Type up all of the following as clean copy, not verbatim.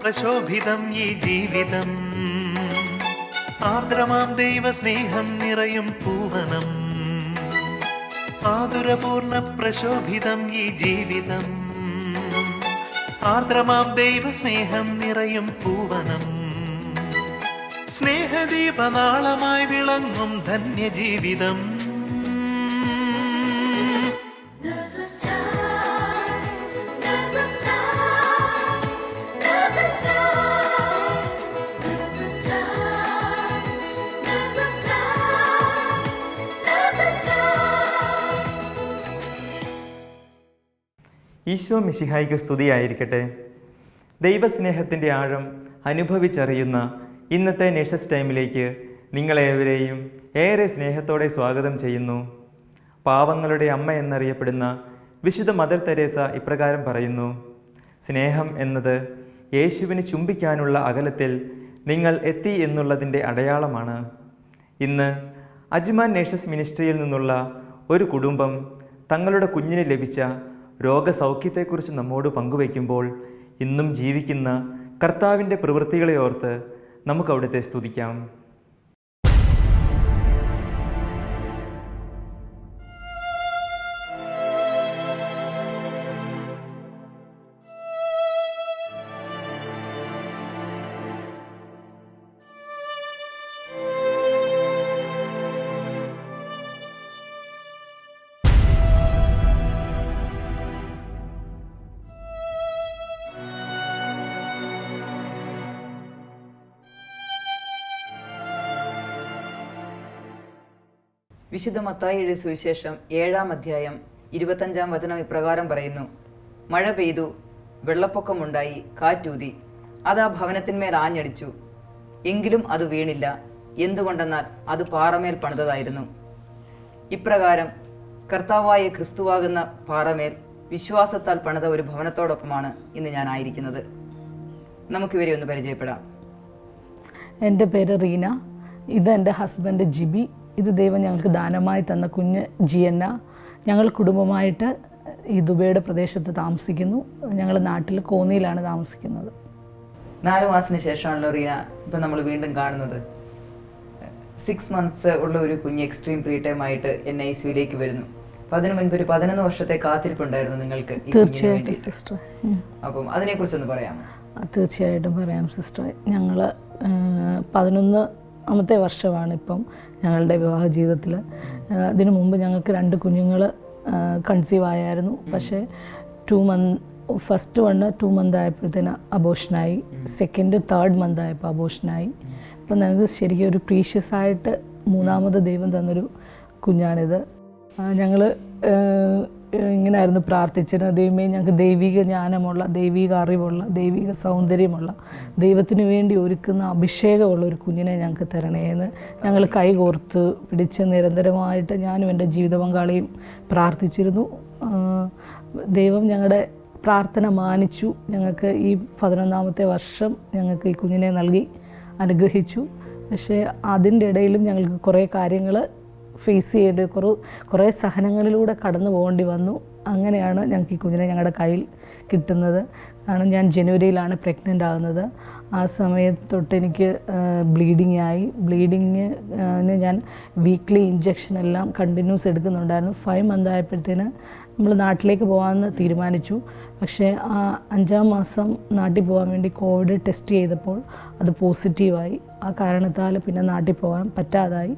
പ്രശോഭിതം ഈ ജീവിതം, ആർദ്രമാം ദൈവസ്നേഹം നിറയും പൂവനം. ആതുരപൂർണ പ്രശോഭിതം ഈ ജീവിതം, ആർദ്രമാം ദൈവസ്നേഹം നിറയും പൂവനം. സ്നേഹദീപനാളമായി വിളങ്ങും ധന്യജീവിതം. ഈശോ മിശിഹായ്ക്ക് സ്തുതിയായിരിക്കട്ടെ. ദൈവസ്നേഹത്തിൻ്റെ ആഴം അനുഭവിച്ചറിയുന്ന ഇന്നത്തെ നേഴ്സസ് ടൈമിലേക്ക് നിങ്ങളേവരെയും ഏറെ സ്നേഹത്തോടെ സ്വാഗതം ചെയ്യുന്നു. പാവങ്ങളുടെ അമ്മ എന്നറിയപ്പെടുന്ന വിശുദ്ധ മദർ തെരേസ ഇപ്രകാരം പറയുന്നു: സ്നേഹം എന്നത് യേശുവിന് ചുംബിക്കാനുള്ള അകലത്തിൽ നിങ്ങൾ എത്തി എന്നുള്ളതിൻ്റെ അടയാളമാണ്. ഇന്ന് അജ്മാൻ നേഴ്സസ് മിനിസ്ട്രിയിൽ നിന്നുള്ള ഒരു കുടുംബം തങ്ങളുടെ കുഞ്ഞിന് ലഭിച്ച രോഗസൗഖ്യത്തെക്കുറിച്ച് നമ്മോട് പങ്കുവയ്ക്കുമ്പോൾ ഇന്നും ജീവിക്കുന്ന കർത്താവിൻ്റെ പ്രവൃത്തികളെ ഓർത്ത് നമുക്കവിടുത്തെ സ്തുതിക്കാം. വിശുദ്ധ മത്തായിയുടെ സുവിശേഷം 7-ാം അധ്യായം 25-ാം വചനം ഇപ്രകാരം പറയുന്നു: മഴ പെയ്തു, വെള്ളപ്പൊക്കമുണ്ടായി, കാറ്റൂതി, അത് ആ ഭവനത്തിന്മേൽ ആഞ്ഞടിച്ചു, എങ്കിലും അത് വീണില്ല. എന്തുകൊണ്ടെന്നാൽ അത് പാറമേൽ പണിതതായിരുന്നു. ഇപ്രകാരം കർത്താവായ ക്രിസ്തുവാകുന്ന പാറമേൽ വിശ്വാസത്താൽ പണിത ഒരു ഭവനത്തോടൊപ്പമാണ് ഇന്ന് ഞാൻ ആയിരിക്കുന്നത്. നമുക്കിവരെ ഒന്ന് പരിചയപ്പെടാം. എൻ്റെ പേര് റീന. ഇത് എൻ്റെ ഹസ്ബൻഡ് ജിബി. ഇത് ദൈവം ഞങ്ങൾക്ക് ദാനമായി തന്ന കുഞ്ഞ് ജിയന്ന. ഞങ്ങൾ കുടുംബമായിട്ട് ഈ ദുബൈയുടെ പ്രദേശത്ത് താമസിക്കുന്നു. ഞങ്ങൾ നാട്ടിൽ കോന്നിയിലാണ് താമസിക്കുന്നത്. 4 മാസത്തിന് ശേഷമാണല്ലോ റീന ഇപ്പം നമ്മൾ വീണ്ടും കാണുന്നത്. 6 മന്ത്സ് ഉള്ള ഒരു കുഞ്ഞ് എക്സ്ട്രീം പ്രീ ടൈം ആയിട്ട് NICUയിലേക്ക് വരുന്നു. അപ്പം അതിനു മുൻപ് ഒരു 11 വർഷത്തെ കാത്തിരിപ്പുണ്ടായിരുന്നു നിങ്ങൾക്ക്. തീർച്ചയായിട്ടും സിസ്റ്റർ. അപ്പം അതിനെക്കുറിച്ചൊന്ന് പറയാമോ? തീർച്ചയായിട്ടും പറയാം സിസ്റ്റർ. ഞങ്ങൾ 11ാമത്തെ വർഷമാണ് ഇപ്പം ഞങ്ങളുടെ വിവാഹ ജീവിതത്തിൽ. അതിനു മുമ്പ് ഞങ്ങൾക്ക് 2 കുഞ്ഞുങ്ങൾ കൺസീവ് ആയായിരുന്നു. പക്ഷേ ഫസ്റ്റ് 2 മന്ത് ആയപ്പോഴത്തേന് അബോഷനായി. സെക്കൻഡ് 3rd മന്ത് ആയപ്പോൾ അബോഷനായി. അപ്പം ഞങ്ങൾക്ക് ശരിക്കും ഒരു പ്രീഷ്യസ് ആയിട്ട് 3ാമത് ദൈവം തന്നൊരു കുഞ്ഞാണിത്. ഞങ്ങൾ ഇങ്ങനെയായിരുന്നു പ്രാർത്ഥിച്ചിരുന്നത്: ദൈവമേ, ഞങ്ങൾക്ക് ദൈവിക ജ്ഞാനമുള്ള, ദൈവിക അറിവുള്ള, ദൈവിക സൗന്ദര്യമുള്ള, ദൈവത്തിന് വേണ്ടി ഒരുക്കുന്ന അഭിഷേകമുള്ള ഒരു കുഞ്ഞിനെ ഞങ്ങൾക്ക് തരണേന്ന് ഞങ്ങൾ കൈകോർത്ത് പിടിച്ച് നിരന്തരമായിട്ട് ഞാനും എൻ്റെ ജീവിത പങ്കാളിയും പ്രാർത്ഥിച്ചിരുന്നു. ദൈവം ഞങ്ങളുടെ പ്രാർത്ഥന മാനിച്ചു. ഞങ്ങൾക്ക് ഈ 11ാമത്തെ വർഷം ഞങ്ങൾക്ക് ഈ കുഞ്ഞിനെ നൽകി അനുഗ്രഹിച്ചു. പക്ഷേ അതിൻ്റെ ഇടയിലും ഞങ്ങൾക്ക് കുറേ കാര്യങ്ങൾ ഫേസ് ചെയ്യേണ്ടി, കുറേ സഹനങ്ങളിലൂടെ കടന്നു പോകേണ്ടി വന്നു. അങ്ങനെയാണ് ഞങ്ങൾക്ക് ഈ കുഞ്ഞിനെ ഞങ്ങളുടെ കയ്യിൽ കിട്ടുന്നത്. കാരണം ഞാൻ ജനുവരിയിലാണ് പ്രഗ്നൻ്റ് ആകുന്നത്. ആ സമയത്ത് തൊട്ട് എനിക്ക് ബ്ലീഡിങ്ങിന് ഞാൻ വീക്ക്ലി ഇഞ്ചക്ഷൻ എല്ലാം കണ്ടിന്യൂസ് എടുക്കുന്നുണ്ടായിരുന്നു. 5 മന്ത് ആയപ്പോഴത്തേന് നമ്മൾ നാട്ടിലേക്ക് പോകാമെന്ന് തീരുമാനിച്ചു. പക്ഷേ ആ 5ാം മാസം നാട്ടിൽ പോകാൻ വേണ്ടി കോവിഡ് ടെസ്റ്റ് ചെയ്തപ്പോൾ അത് പോസിറ്റീവായി. ആ കാരണത്താൽ പിന്നെ നാട്ടിൽ പോകാൻ പറ്റാതായി.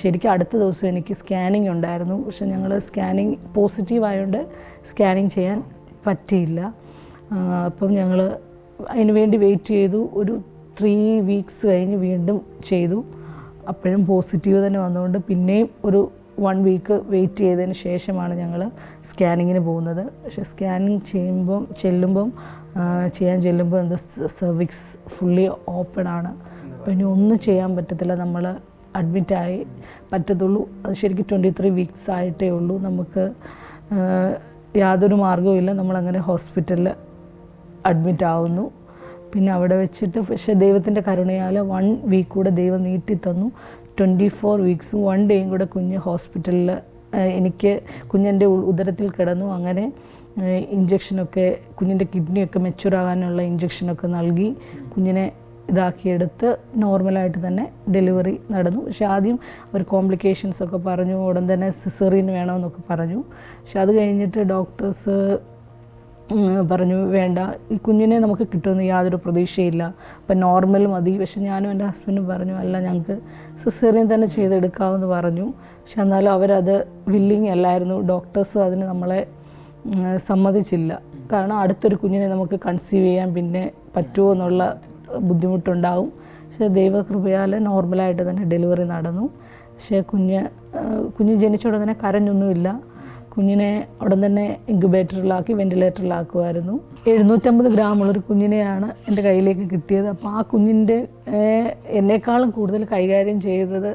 ശരിക്കും അടുത്ത ദിവസം എനിക്ക് സ്കാനിങ് ഉണ്ടായിരുന്നു. പക്ഷെ ഞങ്ങൾ സ്കാനിങ് പോസിറ്റീവ് ആയതുകൊണ്ട് സ്കാനിങ് ചെയ്യാൻ പറ്റിയില്ല. അപ്പം ഞങ്ങൾ അതിന് വേണ്ടി വെയിറ്റ് ചെയ്തു. ഒരു 3 വീക്സ് കഴിഞ്ഞ് വീണ്ടും ചെയ്തു. അപ്പോഴും പോസിറ്റീവ് തന്നെ വന്നുകൊണ്ട് പിന്നെയും ഒരു 1 വീക്ക് വെയിറ്റ് ചെയ്തതിന് ശേഷമാണ് ഞങ്ങൾ സ്കാനിങ്ങിന് പോകുന്നത്. പക്ഷേ സ്കാനിങ് ചെല്ലുമ്പം എന്താ സെർവിക്സ് ഫുള്ളി ഓപ്പൺ ആണ്. അപ്പോൾ ഇനി ഒന്നും ചെയ്യാൻ പറ്റത്തില്ല. നമ്മൾ അഡ്മിറ്റായി പറ്റത്തുള്ളൂ. അത് ശരിക്കും 23 വീക്സ് ആയിട്ടേ ഉള്ളൂ. നമുക്ക് യാതൊരു മാർഗ്ഗവുമില്ല. നമ്മളങ്ങനെ ഹോസ്പിറ്റലിൽ അഡ്മിറ്റ് ആവുന്നു. പിന്നെ അവിടെ വെച്ചിട്ട് പക്ഷേ ദൈവത്തിൻ്റെ കരുണയാൽ 1 വീക്ക് കൂടെ ദൈവം നീട്ടിത്തന്നു. 24 വീക്സും 1 ഡേയും കൂടെ കുഞ്ഞ് ഹോസ്പിറ്റലിൽ എനിക്ക് കുഞ്ഞിൻ്റെ ഉദരത്തിൽ കിടന്നു. അങ്ങനെ ഇഞ്ചക്ഷനൊക്കെ കുഞ്ഞിൻ്റെ കിഡ്നിയൊക്കെ മെച്യൂർ ആകാനുള്ള ഇഞ്ചക്ഷനൊക്കെ നൽകി കുഞ്ഞിനെ ഇതാക്കിയെടുത്ത് നോർമലായിട്ട് തന്നെ ഡെലിവറി നടന്നു. പക്ഷെ ആദ്യം അവർ കോംപ്ലിക്കേഷൻസ് ഒക്കെ പറഞ്ഞു, ഉടൻ തന്നെ സിസേറിയൻ വേണമെന്നൊക്കെ പറഞ്ഞു. പക്ഷെ അത് കഴിഞ്ഞിട്ട് ഡോക്ടേഴ്സ് പറഞ്ഞു വേണ്ട, ഈ കുഞ്ഞിനെ നമുക്ക് കിട്ടുമെന്ന് യാതൊരു പ്രതീക്ഷയില്ല, അപ്പം നോർമൽ മതി. പക്ഷെ ഞാനും എൻ്റെ ഹസ്ബൻഡും പറഞ്ഞു അല്ല, ഞങ്ങൾക്ക് സിസേറിയൻ തന്നെ ചെയ്തെടുക്കാമെന്ന് പറഞ്ഞു. പക്ഷെ എന്നാലും അവരത് വില്ലിങ് അല്ലായിരുന്നു. ഡോക്ടേഴ്സ് അതിന് നമ്മളെ സമ്മതിച്ചില്ല. കാരണം അടുത്തൊരു കുഞ്ഞിനെ നമുക്ക് കൺസീവ് ചെയ്യാൻ പിന്നെ പറ്റുമോ എന്നുള്ള ബുദ്ധിമുട്ടുണ്ടാവും. പക്ഷേ ദൈവകൃപയാൽ നോർമലായിട്ട് തന്നെ ഡെലിവറി നടന്നു. പക്ഷേ കുഞ്ഞ് ജനിച്ച ഉടൻ തന്നെ കരഞ്ഞൊന്നുമില്ല. കുഞ്ഞിനെ ഉടൻ തന്നെ ഇൻക്യുബേറ്ററിലാക്കി വെൻറ്റിലേറ്ററിലാക്കുമായിരുന്നു. 750 ഗ്രാമുള്ളൊരു കുഞ്ഞിനെയാണ് എൻ്റെ കയ്യിലേക്ക് കിട്ടിയത്. അപ്പോൾ ആ കുഞ്ഞിൻ്റെ എന്നെക്കാളും കൂടുതൽ കൈകാര്യം ചെയ്തത്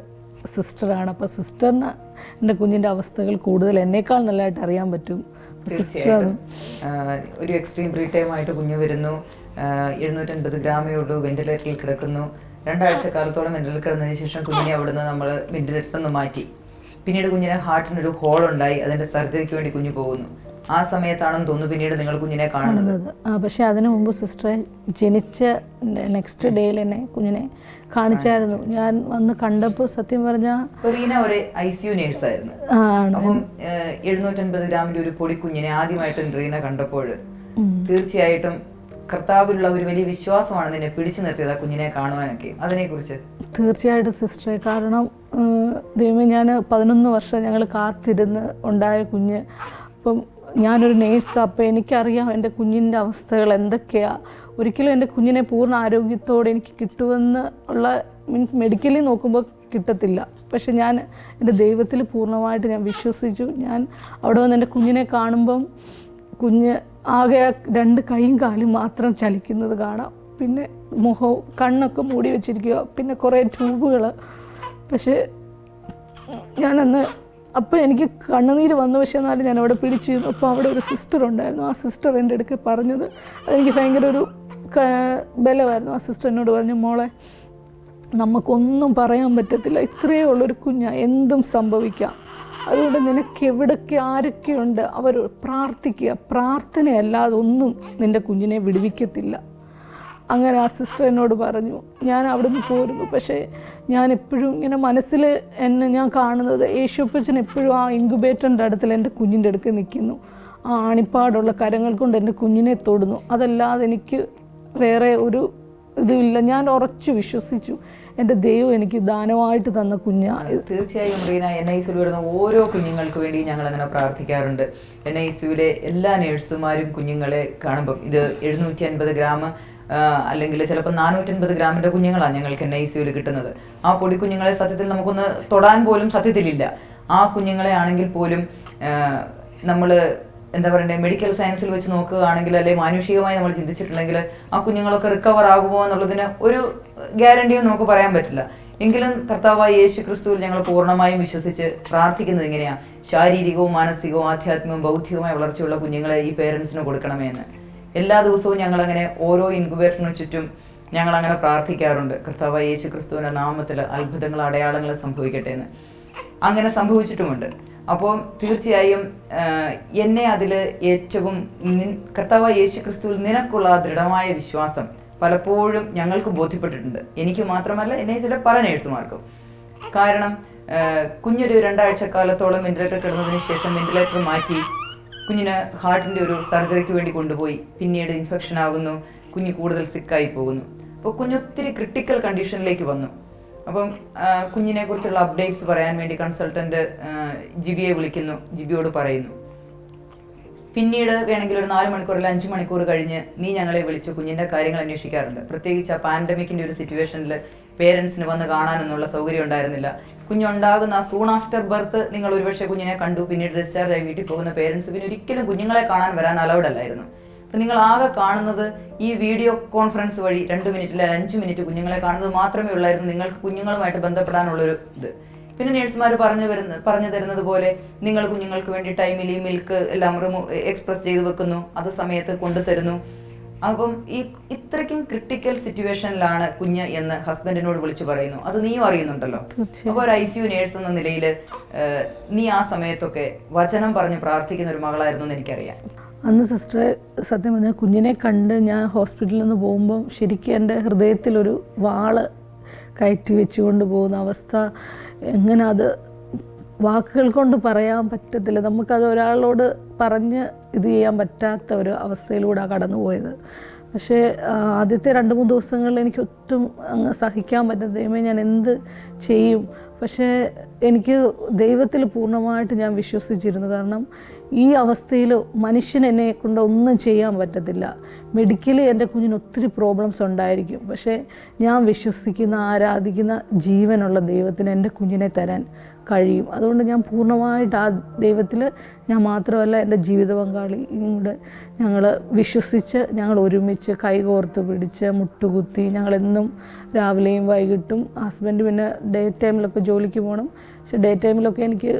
സിസ്റ്ററാണ്. അപ്പോൾ സിസ്റ്ററിന് എൻ്റെ കുഞ്ഞിൻ്റെ അവസ്ഥകൾ കൂടുതൽ എന്നേക്കാൾ നല്ലതായിട്ട് അറിയാൻ പറ്റും. തീർച്ചയായിട്ടും ഒരു എക്സ്ട്രീം പ്രീ ടൈം ആയിട്ട് കുഞ്ഞ് വരുന്നു, 750 ഗ്രാമേ ഉള്ളൂ, വെന്റിലേറ്ററിൽ കിടക്കുന്നു. 2 ആഴ്ച കാലത്തോളം വെന്റിലേറ്ററിൽ കിടന്നതിന് ശേഷം കുഞ്ഞിനെ അവിടുന്ന് നമ്മൾ വെന്റിലേറ്ററിൽ നിന്ന് മാറ്റി. പിന്നീട് കുഞ്ഞിന് ഹാർട്ടിനൊരു ഹോൾ ഉണ്ടായി, അതിൻ്റെ സർജറിക്ക് വേണ്ടി കുഞ്ഞ് പോകുന്നു. ആ സമയത്താണെന്ന് തോന്നുന്നു പിന്നീട് നിങ്ങൾ കുഞ്ഞിനെ കാണുന്നത്. പക്ഷേ അതിനു മുമ്പ് സിസ്റ്ററെ ജനിച്ച നെക്സ്റ്റ് ഡേയിൽ എന്നെ കുഞ്ഞിനെ കാണിച്ചായിരുന്നു. ഞാൻ വന്ന് കണ്ടപ്പോൾ സത്യം പറഞ്ഞാൽ റീന ഒരു ICU നേഴ്സായിരുന്നു. അപ്പം 750 ഗ്രാമിന്റെ ഒരു പൊടിക്കുഞ്ഞിനെ ആദ്യമായിട്ട് റീന കണ്ടപ്പോൾ തീർച്ചയായിട്ടും കർത്താവിലുള്ള ഒരു വലിയ വിശ്വാസമാണ് നിന്നെ പിടിച്ചു നിർത്തിയത് ആ കുഞ്ഞിനെ കാണുവാനൊക്കെ. അതിനെക്കുറിച്ച് തീർച്ചയായിട്ടും സിസ്റ്ററെ, കാരണം ദൈവമേ, ഞാൻ 11 വർഷം ഞങ്ങൾ കാത്തിരുന്ന് ഉണ്ടായ കുഞ്ഞ്. അപ്പം ഞാനൊരു നേഴ്സ്, അപ്പോൾ എനിക്കറിയാം എൻ്റെ കുഞ്ഞിൻ്റെ അവസ്ഥകൾ എന്തൊക്കെയാണ്. ഒരിക്കലും എൻ്റെ കുഞ്ഞിനെ പൂർണ്ണ ആരോഗ്യത്തോടെ എനിക്ക് കിട്ടുമെന്ന് ഉള്ള മീൻസ് മെഡിക്കലി നോക്കുമ്പോൾ കിട്ടത്തില്ല. പക്ഷെ ഞാൻ എൻ്റെ ദൈവത്തിൽ പൂർണ്ണമായിട്ട് ഞാൻ വിശ്വസിച്ചു. ഞാൻ അവിടെ വന്ന് എൻ്റെ കുഞ്ഞിനെ കാണുമ്പം കുഞ്ഞ് ആകെ 2 കൈയും കാലും മാത്രം ചലിക്കുന്നത് കാണാം. പിന്നെ മുഖവും കണ്ണൊക്കെ മൂടി വെച്ചിരിക്കുക, പിന്നെ കുറേ ട്യൂബുകൾ. പക്ഷേ ഞാനന്ന് അപ്പോൾ എനിക്ക് കണ്ണുനീര് വന്നു. പക്ഷേ എന്നാലും ഞാൻ അവിടെ പിടിച്ചിരുന്നു. അപ്പോൾ അവിടെ ഒരു സിസ്റ്റർ ഉണ്ടായിരുന്നു. ആ സിസ്റ്റർ എൻ്റെ അടുക്ക് പറഞ്ഞത് അതെനിക്ക് ഭയങ്കര ഒരു ബലമായിരുന്നു. ആ സിസ്റ്റർ എന്നോട് പറഞ്ഞു, മോളെ, നമുക്കൊന്നും പറയാൻ പറ്റത്തില്ല, ഇത്രയേ ഉള്ളൊരു കുഞ്ഞാണ്, എന്തും സംഭവിക്കാം. അതുകൊണ്ട് നിനക്ക് എവിടൊക്കെ ആരൊക്കെയുണ്ട് അവർ പ്രാർത്ഥിക്കുക, പ്രാർത്ഥനയല്ലാതെ ഒന്നും നിൻ്റെ കുഞ്ഞിനെ വിടുവിക്കത്തില്ല. അങ്ങനെ ആ സിസ്റ്റർ എന്നോട് പറഞ്ഞു. ഞാൻ അവിടെ നിന്ന് പോരുന്നു. പക്ഷേ ഞാൻ എപ്പോഴും ഇങ്ങനെ മനസ്സിൽ ഞാൻ കാണുന്നത് യേശുപ്പച്ചൻ എപ്പോഴും ആ ഇൻക്യുബേറ്ററിൻ്റെ അടുത്തിൽ എൻ്റെ കുഞ്ഞിൻ്റെ അടുക്ക് നിൽക്കുന്നു. ആ ആണിപ്പാടുള്ള കരങ്ങൾ കൊണ്ട് എൻ്റെ കുഞ്ഞിനെ തൊടുന്നു. അതല്ലാതെ എനിക്ക് വേറെ ഒരു ഇതുമില്ല. ഞാൻ ഉറച്ചു വിശ്വസിച്ചു എൻ്റെ ദൈവം എനിക്ക് ദാനമായിട്ട് തന്ന കുഞ്ഞാണ്. തീർച്ചയായും റീന, NICU വരുന്ന ഓരോ കുഞ്ഞുങ്ങൾക്ക് വേണ്ടി ഞങ്ങൾ അങ്ങനെ പ്രാർത്ഥിക്കാറുണ്ട്. NICUവിലെ എല്ലാ നേഴ്സുമാരും കുഞ്ഞുങ്ങളെ കാണുമ്പം ഇത് 750 ഗ്രാം അല്ലെങ്കിൽ ചിലപ്പോൾ 450 ഗ്രാമിൻ്റെ കുഞ്ഞുങ്ങളാണ് ഞങ്ങൾക്ക് NICUവിൽ കിട്ടുന്നത്. ആ പൊടി കുഞ്ഞുങ്ങളെ സത്യത്തിൽ നമുക്കൊന്ന് തൊടാൻ പോലും സത്യത്തിലില്ല. ആ കുഞ്ഞുങ്ങളെ ആണെങ്കിൽ പോലും നമ്മൾ എന്താ പറയണ്ടേ, മെഡിക്കൽ സയൻസിൽ വെച്ച് നോക്കുകയാണെങ്കിൽ അല്ലെങ്കിൽ മാനുഷികമായി നമ്മൾ ചിന്തിച്ചിട്ടുണ്ടെങ്കിൽ ആ കുഞ്ഞുങ്ങളൊക്കെ റിക്കവർ ആകുമോ എന്നുള്ളതിന് ഒരു ഗ്യാരണ്ടിയും നമുക്ക് പറയാൻ പറ്റില്ല. എങ്കിലും കർത്താവായ യേശു ക്രിസ്തുവിൽ ഞങ്ങൾ പൂർണ്ണമായും വിശ്വസിച്ച് പ്രാർത്ഥിക്കുന്നത് ഇങ്ങനെയാണ്: ശാരീരികവും മാനസികവും ആധ്യാത്മികവും ബൗദ്ധികമായ വളർച്ചയുള്ള കുഞ്ഞുങ്ങളെ ഈ പേരൻസിന് കൊടുക്കണമേ എന്ന്. എല്ലാ ദിവസവും ഞങ്ങളങ്ങനെ ഓരോ ഇൻക്യുബേറ്ററിന് ചുറ്റും ഞങ്ങളങ്ങനെ പ്രാർത്ഥിക്കാറുണ്ട്. കർത്താവായ യേശു ക്രിസ്തുവിൻ്റെ നാമത്തിൽ അത്ഭുതങ്ങൾ അടയാളങ്ങൾ സംഭവിക്കട്ടെ എന്ന്. അങ്ങനെ സംഭവിച്ചിട്ടുമുണ്ട്. അപ്പോൾ തീർച്ചയായും എന്നെ അതിൽ ഏറ്റവും കർത്താവായ യേശു ക്രിസ്തുവിൽ നിനക്കുള്ള ദൃഢമായ വിശ്വാസം പലപ്പോഴും ഞങ്ങൾക്ക് ബോധ്യപ്പെട്ടിട്ടുണ്ട്. എനിക്ക് മാത്രമല്ല, എന്നെ ചില പല നേഴ്സുമാർക്കും. കാരണം കുഞ്ഞൊരു 2 ആഴ്ചക്കാലത്തോളം വെന്റിലേറ്റർ കിടന്നതിന് ശേഷം വെന്റിലേറ്റർ മാറ്റി കുഞ്ഞിന് ഹാർട്ടിൻ്റെ ഒരു സർജറിക്ക് വേണ്ടി കൊണ്ടുപോയി. പിന്നീട് ഇൻഫെക്ഷൻ ആകുന്നു, കുഞ്ഞ് കൂടുതൽ സിക്കായി പോകുന്നു. അപ്പോൾ കുഞ്ഞൊത്തിരി ക്രിട്ടിക്കൽ കണ്ടീഷനിലേക്ക് വന്നു. അപ്പം കുഞ്ഞിനെ കുറിച്ചുള്ള അപ്ഡേറ്റ്സ് പറയാൻ വേണ്ടി കൺസൾട്ടൻറ്റ് ജിബിയെ വിളിക്കുന്നു. ജിബിയോട് പറയുന്നു, പിന്നീട് വേണമെങ്കിൽ ഒരു 4 മണിക്കൂർ അല്ലെങ്കിൽ 5 മണിക്കൂർ കഴിഞ്ഞ് നീ ഞങ്ങളെ വിളിച്ച് കുഞ്ഞിൻ്റെ കാര്യങ്ങൾ അന്വേഷിക്കാറുണ്ട്. പ്രത്യേകിച്ച് ആ പാൻഡമിക്കിൻ്റെ ഒരു സിറ്റുവേഷനിൽ പേരൻസിന് വന്ന് കാണാനൊന്നുള്ള സൗകര്യം ഉണ്ടായിരുന്നില്ല. കുഞ്ഞുണ്ടാകുന്ന ആ സൂൺ ആഫ്റ്റർ ബർത്ത് നിങ്ങൾ ഒരുപക്ഷെ കുഞ്ഞിനെ കണ്ടു, പിന്നീട് ഡിസ്ചാർജ് ആയി വീട്ടിൽ പോകുന്ന പേരൻസ് പിന്നെ ഒരിക്കലും കുഞ്ഞുങ്ങളെ കാണാൻ വരാൻ അലൗഡ് അല്ലായിരുന്നു. അപ്പം നിങ്ങൾ ആകെ കാണുന്നത് ഈ വീഡിയോ കോൺഫറൻസ് വഴി 2 മിനിറ്റ് അല്ലെങ്കിൽ 5 മിനിറ്റ് കുഞ്ഞുങ്ങളെ കാണുന്നത് മാത്രമേ ഉള്ളായിരുന്നു നിങ്ങൾക്ക് കുഞ്ഞുങ്ങളുമായിട്ട് ബന്ധപ്പെടാനുള്ളൊരു ഇത്. പിന്നെ നേഴ്സുമാർ പറഞ്ഞു തരുന്നത് പോലെ നിങ്ങൾ കുഞ്ഞുങ്ങൾക്ക് വേണ്ടി ടൈമിലി മിൽക്ക് എല്ലാം എക്സ്പ്രസ് ചെയ്ത് വെക്കുന്നു, അത് സമയത്ത് കൊണ്ടുതരുന്നു. അപ്പം ഈ ഇത്രയ്ക്കും ക്രിട്ടിക്കൽ സിറ്റുവേഷനിലാണ് കുഞ്ഞ് എന്ന് ഹസ്ബൻഡിനോട് വിളിച്ചു പറയുന്നു. അത് നീയും അറിയുന്നുണ്ടല്ലോ. അപ്പോൾ ഒരു ICU നേഴ്സ് എന്ന നിലയിൽ നീ ആ സമയത്തൊക്കെ വചനം പറഞ്ഞ് പ്രാർത്ഥിക്കുന്ന ഒരു മകളായിരുന്നു എന്ന് എനിക്കറിയാം. അന്ന് സിസ്റ്ററെ സത്യം പറഞ്ഞാൽ കുഞ്ഞിനെ കണ്ട് ഞാൻ ഹോസ്പിറ്റലിൽ നിന്ന് പോകുമ്പോൾ ശരിക്കും എൻ്റെ ഹൃദയത്തിലൊരു വാള് കയറ്റി വെച്ചുകൊണ്ട് പോകുന്ന അവസ്ഥ, എങ്ങനെ അത് വാക്കുകൾ കൊണ്ട് പറയാൻ പറ്റത്തില്ല. നമുക്കത് ഒരാളോട് പറഞ്ഞ് ഇത് ചെയ്യാൻ പറ്റാത്ത ഒരു അവസ്ഥയിലൂടെയാണ് കടന്നു പോയത്. പക്ഷേ ആദ്യത്തെ 2-3 ദിവസങ്ങളിൽ എനിക്ക് ഒട്ടും അങ്ങ് സഹിക്കാൻ പറ്റുന്ന, ദൈവമേ ഞാൻ എന്ത് ചെയ്യും. പക്ഷേ എനിക്ക് ദൈവത്തിൽ പൂർണ്ണമായിട്ട് ഞാൻ വിശ്വസിച്ചിരുന്നു. കാരണം ഈ അവസ്ഥയിൽ മനുഷ്യൻ എന്നെ കൊണ്ട് ഒന്നും ചെയ്യാൻ പറ്റത്തില്ല. മെഡിക്കലി എൻ്റെ കുഞ്ഞിന് ഒത്തിരി പ്രോബ്ലംസ് ഉണ്ടായിരിക്കും. പക്ഷേ ഞാൻ വിശ്വസിക്കുന്ന, ആരാധിക്കുന്ന ജീവനുള്ള ദൈവത്തിന് എൻ്റെ കുഞ്ഞിനെ തരാൻ കഴിയും. അതുകൊണ്ട് ഞാൻ പൂർണ്ണമായിട്ട് ആ ദൈവത്തിൽ, ഞാൻ മാത്രമല്ല എൻ്റെ ജീവിത പങ്കാളിയും കൂടെ ഞങ്ങൾ വിശ്വസിച്ച്, ഞങ്ങൾ ഒരുമിച്ച് കൈകോർത്ത് പിടിച്ച് മുട്ടുകുത്തി ഞങ്ങളെന്നും രാവിലെയും വൈകിട്ടും, ഹസ്ബൻഡ് പിന്നെ ഡേ ടൈമിലൊക്കെ ജോലിക്ക് പോകണം. പക്ഷേ ഡേ ടൈമിലൊക്കെ എനിക്ക്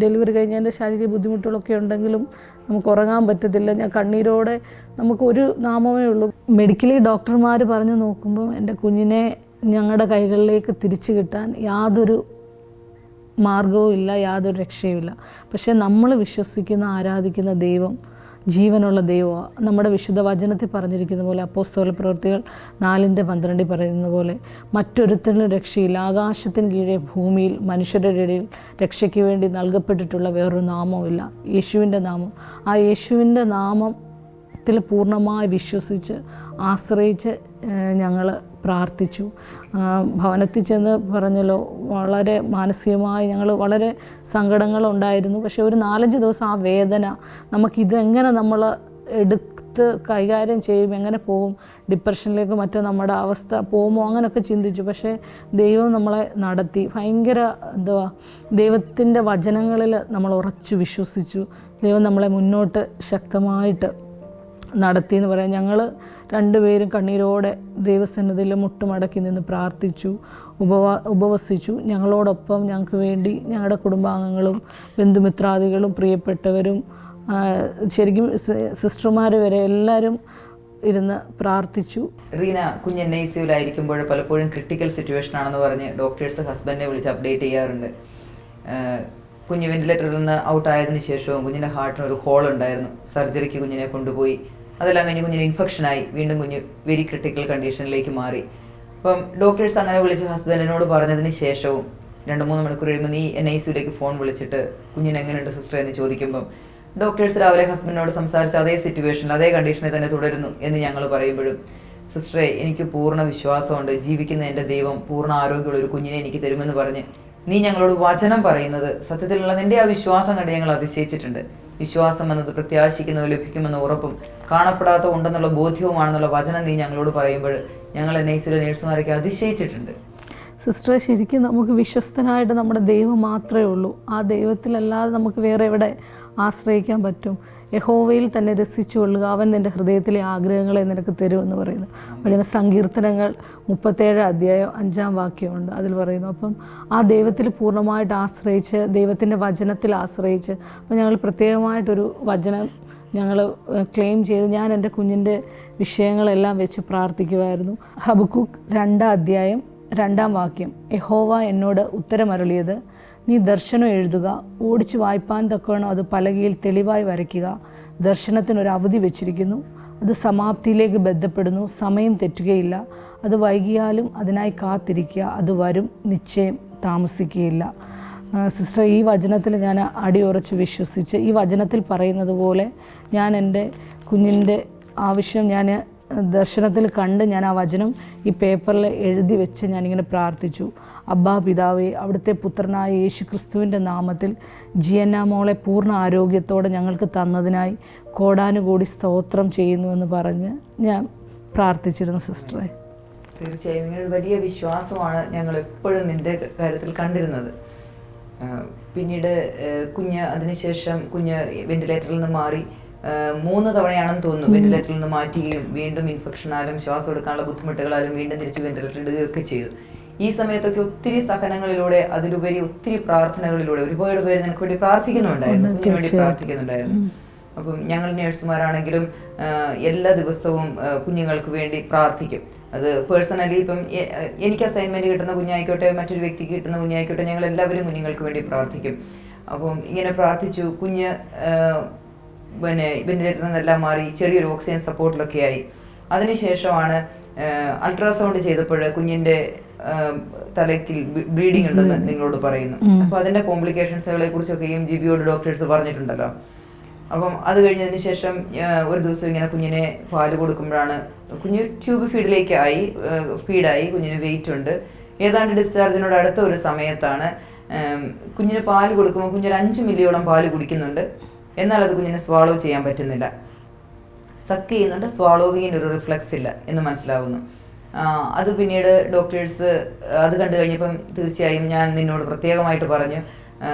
ഡെലിവറി കഴിഞ്ഞ് എൻ്റെ ശാരീരിക ബുദ്ധിമുട്ടുകളൊക്കെ ഉണ്ടെങ്കിലും നമുക്ക് ഉറങ്ങാൻ പറ്റത്തില്ല. ഞാൻ കണ്ണീരോടെ, നമുക്കൊരു നാമമേ ഉള്ളൂ. മെഡിക്കലി ഡോക്ടർമാർ പറഞ്ഞു നോക്കുമ്പോൾ എൻ്റെ കുഞ്ഞിനെ ഞങ്ങളുടെ കൈകളിലേക്ക് തിരിച്ചു കിട്ടാൻ യാതൊരു മാർഗവും ഇല്ല, യാതൊരു രക്ഷയുമില്ല. പക്ഷേ നമ്മൾ വിശ്വസിക്കുന്ന, ആരാധിക്കുന്ന ദൈവം ജീവനുള്ള ദൈവമാണ്. നമ്മുടെ വിശുദ്ധ വചനത്തിൽ പറഞ്ഞിരിക്കുന്ന പോലെ, അപ്പോസ്തല പ്രവൃത്തികൾ 4:12 പറയുന്ന പോലെ, മറ്റൊരുത്തരിലും രക്ഷയില്ല, ആകാശത്തിന് കീഴെ ഭൂമിയിൽ മനുഷ്യരുടെ ഇടയിൽ രക്ഷയ്ക്ക് വേണ്ടി നൽകപ്പെട്ടിട്ടുള്ള വേറൊരു നാമവുമില്ല, യേശുവിൻ്റെ നാമം. ആ യേശുവിൻ്റെ നാമത്തിൽ പൂർണ്ണമായി വിശ്വസിച്ച് ആശ്രയിച്ച് ഞങ്ങൾ പ്രാർത്ഥിച്ചു. ഭവനത്തിൽ ചെന്ന് പറഞ്ഞല്ലോ, വളരെ മാനസികമായി ഞങ്ങൾ വളരെ സങ്കടങ്ങളുണ്ടായിരുന്നു. പക്ഷേ ഒരു 4-5 ദിവസം ആ വേദന, നമുക്കിതെങ്ങനെ നമ്മൾ എടുത്ത് കൈകാര്യം ചെയ്യും, എങ്ങനെ പോകും, ഡിപ്രഷനിലേക്ക് മറ്റോ നമ്മുടെ അവസ്ഥ പോകുമോ, അങ്ങനെയൊക്കെ ചിന്തിച്ചു. പക്ഷേ ദൈവം നമ്മളെ നടത്തി. ഭയങ്കര ദൈവത്തിൻ്റെ വചനങ്ങളിൽ നമ്മൾ ഉറച്ചു വിശ്വസിച്ചു. ദൈവം നമ്മളെ മുന്നോട്ട് ശക്തമായിട്ട് നടത്തി എന്ന് പറയാം. ഞങ്ങൾ 2 പേരും കണ്ണീരോടെ ദൈവസന്നിധിയിൽ മുട്ടുമടക്കി നിന്ന് പ്രാർത്ഥിച്ചു, ഉപവസിച്ചു. ഞങ്ങളോടൊപ്പം ഞങ്ങൾക്ക് വേണ്ടി ഞങ്ങളുടെ കുടുംബാംഗങ്ങളും ബന്ധുമിത്രാദികളും പ്രിയപ്പെട്ടവരും ശരിക്കും സിസ്റ്റർമാർ വരെ എല്ലാവരും ഇരുന്ന് പ്രാർത്ഥിച്ചു. റീന കുഞ്ഞ് NICUലായിരിക്കുമ്പോൾ പലപ്പോഴും ക്രിട്ടിക്കൽ സിറ്റുവേഷൻ ആണെന്ന് പറഞ്ഞ് ഡോക്ടേഴ്സ് ഹസ്ബൻഡിനെ വിളിച്ച് അപ്ഡേറ്റ് ചെയ്യാറുണ്ട്. കുഞ്ഞ് വെന്റിലേറ്ററിൽ നിന്ന് ഔട്ടായതിനു ശേഷവും കുഞ്ഞിൻ്റെ ഹാർട്ടിന് ഒരു ഹോൾ ഉണ്ടായിരുന്നു. സർജറിക്ക് കുഞ്ഞിനെ കൊണ്ടുപോയി. അതെല്ലാം കഴിഞ്ഞ് കുഞ്ഞിന് ഇൻഫെക്ഷനായി, വീണ്ടും കുഞ്ഞ് വെരി ക്രിട്ടിക്കൽ കണ്ടീഷനിലേക്ക് മാറി. അപ്പം ഡോക്ടേഴ്സ് അങ്ങനെ വിളിച്ച് ഹസ്ബൻഡിനോട് പറഞ്ഞതിന് ശേഷവും 2-3 മണിക്കൂർ കഴിയുമ്പോൾ നീ NICUലേക്ക് ഫോൺ വിളിച്ചിട്ട് കുഞ്ഞിന് എങ്ങനെയുണ്ട് സിസ്റ്റർ എന്ന് ചോദിക്കുമ്പം ഡോക്ടേഴ്സ് രാവിലെ ഹസ്ബൻഡിനോട് സംസാരിച്ച് അതേ സിറ്റുവേഷനിൽ അതേ കണ്ടീഷനിൽ തന്നെ തുടരുന്നു എന്ന് ഞങ്ങൾ പറയുമ്പോഴും, സിസ്റ്ററെ എനിക്ക് പൂർണ്ണ വിശ്വാസമുണ്ട്, ജീവിക്കുന്ന എൻ്റെ ദൈവം പൂർണ്ണ ആരോഗ്യമുള്ള ഒരു കുഞ്ഞിനെ എനിക്ക് തരുമെന്ന് പറഞ്ഞ് നീ ഞങ്ങളോട് വചനം പറയുന്നത് സത്യത്തിലുള്ള നിൻ്റെ ആ വിശ്വാസം കണ്ട് ഞങ്ങൾ അതിശയിച്ചിട്ടുണ്ട്. വിശ്വാസം എന്നത് പ്രത്യാശിക്കുന്നത് ലഭിക്കുമെന്ന ഉറപ്പും കാണപ്പെടാത്ത ഉണ്ടെന്നുള്ള ബോധ്യവുമാണെന്നുള്ള വചനം നീ ഞങ്ങളോട് പറയുമ്പോൾ ഞങ്ങൾ NICUലെ നേഴ്സുമാരൊക്കെ അതിശയിച്ചിട്ടുണ്ട്. സിസ്റ്റർ, ശരിക്കും നമുക്ക് വിശ്വസ്തനായിട്ട് നമ്മുടെ ദൈവം മാത്രമേ ഉള്ളൂ. ആ ദൈവത്തിലല്ലാതെ നമുക്ക് വേറെ എവിടെ ആശ്രയിക്കാൻ പറ്റും? യഹോവയിൽ തന്നെ രസിച്ചുകൊള്ളുക, അവൻ നിൻ്റെ ഹൃദയത്തിലെ ആഗ്രഹങ്ങളെ നിനക്ക് തരുമെന്ന് പറയുന്നു. വചന സങ്കീർത്തനങ്ങൾ 37:5 അതിൽ പറയുന്നു. അപ്പം ആ ദൈവത്തിൽ പൂർണ്ണമായിട്ട് ആശ്രയിച്ച്, ദൈവത്തിൻ്റെ വചനത്തിൽ ആശ്രയിച്ച്, അപ്പം ഞങ്ങൾ പ്രത്യേകമായിട്ടൊരു വചനം ഞങ്ങൾ ക്ലെയിം ചെയ്ത് ഞാൻ എൻ്റെ കുഞ്ഞിൻ്റെ വിഷയങ്ങളെല്ലാം വെച്ച് പ്രാർത്ഥിക്കുമായിരുന്നു. ഹബക്കൂക്ക് 2:2 യഹോവ എന്നോട് ഉത്തരമരുളിയത്, നീ ദർശനം എഴുതുക, ഓടിച്ച് വായിപ്പാൻ തക്കവണ്ണം അത് പലകയിൽ തെളിവായി വരയ്ക്കുക. ദർശനത്തിനൊരു അവധി വെച്ചിരിക്കുന്നു, അത് സമാപ്തിയിലേക്ക് ബന്ധപ്പെടുന്നു, സമയം തെറ്റുകയില്ല. അത് വൈകിയാലും അതിനായി കാത്തിരിക്കുക, അത് വരും, നിശ്ചയം താമസിക്കുകയില്ല. സിസ്റ്റർ, ഈ വചനത്തിൽ ഞാൻ അടിയുറച്ച് വിശ്വസിച്ച്, ഈ വചനത്തിൽ പറയുന്നത് പോലെ ഞാൻ എൻ്റെ കുഞ്ഞിൻ്റെ ആവശ്യം ഞാൻ ദർശനത്തിൽ കണ്ട് ഞാൻ ആ വചനം ഈ പേപ്പറിൽ എഴുതി വെച്ച് ഞാനിങ്ങനെ പ്രാർത്ഥിച്ചു. അബ്ബാ പിതാവേ, അവിടുത്തെ പുത്രനായ യേശു ക്രിസ്തുവിൻ്റെ നാമത്തിൽ ജിയന്ന മോളെ പൂർണ്ണ ആരോഗ്യത്തോടെ ഞങ്ങൾക്ക് തന്നതിനായി കോടാനുകോടി സ്തോത്രം ചെയ്യുന്നുവെന്ന് പറഞ്ഞ് ഞാൻ പ്രാർത്ഥിച്ചിരുന്നു സിസ്റ്ററെ. തീർച്ചയായും ഇങ്ങനെ വലിയ വിശ്വാസമാണ് ഞങ്ങൾ എപ്പോഴും നിൻ്റെ കാര്യത്തിൽ കണ്ടിരുന്നത്. പിന്നീട് കുഞ്ഞ് അതിനുശേഷം കുഞ്ഞ് വെന്റിലേറ്ററിൽ നിന്ന് മാറി 3 തവണയാണെന്ന് തോന്നുന്നു വെന്റിലേറ്ററിൽ നിന്ന് മാറ്റുകയും വീണ്ടും ഇൻഫെക്ഷനാലും ശ്വാസം എടുക്കാനുള്ള ബുദ്ധിമുട്ടുകളാലും വീണ്ടും തിരിച്ച് വെന്റിലേറ്ററിൽ ഇടുകയൊക്കെ ചെയ്തു. ഈ സമയത്തൊക്കെ ഒത്തിരി സഹനങ്ങളിലൂടെ, അതിലുപരി ഒത്തിരി പ്രാർത്ഥനകളിലൂടെ ഒരുപാട് പേര് നിനക്ക് വേണ്ടി പ്രാർത്ഥിക്കുന്നുണ്ടായിരുന്നു, കുഞ്ഞിന് വേണ്ടി പ്രാർത്ഥിക്കുന്നുണ്ടായിരുന്നു. അപ്പം ഞങ്ങൾ നേഴ്സുമാരാണെങ്കിലും എല്ലാ ദിവസവും കുഞ്ഞുങ്ങൾക്ക് വേണ്ടി പ്രാർത്ഥിക്കും. അത് പേഴ്സണലി ഇപ്പം എനിക്ക് അസൈൻമെൻറ്റ് കിട്ടുന്ന കുഞ്ഞായിക്കോട്ടെ, മറ്റൊരു വ്യക്തിക്ക് കിട്ടുന്ന കുഞ്ഞായിക്കോട്ടെ, ഞങ്ങൾ എല്ലാവരും കുഞ്ഞുങ്ങൾക്ക് വേണ്ടി പ്രാർത്ഥിക്കും. അപ്പം ഇങ്ങനെ പ്രാർത്ഥിച്ചു. കുഞ്ഞ് വെന്റിലേറ്ററിൽ നിന്നെല്ലാം മാറി ചെറിയൊരു ഓക്സിജൻ സപ്പോർട്ടിലൊക്കെ ആയി. അതിനുശേഷമാണ് അൾട്രാസൗണ്ട് ചെയ്തപ്പോൾ കുഞ്ഞിന്റെ തലയ്ക്ക് ബ്ലീഡിംഗ് ഉണ്ടെന്ന് നിങ്ങളോട് പറയുന്നു. അപ്പൊ അതിന്റെ കോംപ്ലിക്കേഷൻസുകളെ കുറിച്ചൊക്കെ EMGBയോട് ഡോക്ടേഴ്സ് പറഞ്ഞിട്ടുണ്ടല്ലോ. അപ്പം അത് കഴിഞ്ഞതിന് ശേഷം ഒരു ദിവസം ഇങ്ങനെ കുഞ്ഞിനെ പാല് കൊടുക്കുമ്പോഴാണ് കുഞ്ഞ് ട്യൂബ് ഫീഡായി, കുഞ്ഞിന് വെയിറ്റ് ഉണ്ട്. ഏതാണ്ട് ഡിസ്ചാർജിനോട് അടുത്ത ഒരു സമയത്താണ് കുഞ്ഞിന് പാല് കൊടുക്കുമ്പോൾ കുഞ്ഞൊരു 5 മില്ലിയോളം പാല് കുടിക്കുന്നുണ്ട്. എന്നാൽ അത് കുഞ്ഞിന് സ്വാളോ ചെയ്യാൻ പറ്റുന്നില്ല. സക്ക് ചെയ്യുന്നുണ്ട്, സ്വാളോവിങ്ങിന് ഒരു റിഫ്ലക്സ് ഇല്ല എന്ന് മനസ്സിലാവുന്നു. അത് പിന്നീട് ഡോക്ടേഴ്സ് അത് കണ്ടു കഴിഞ്ഞപ്പം തീർച്ചയായും ഞാൻ നിന്നോട് പ്രത്യേകമായിട്ട് പറഞ്ഞു,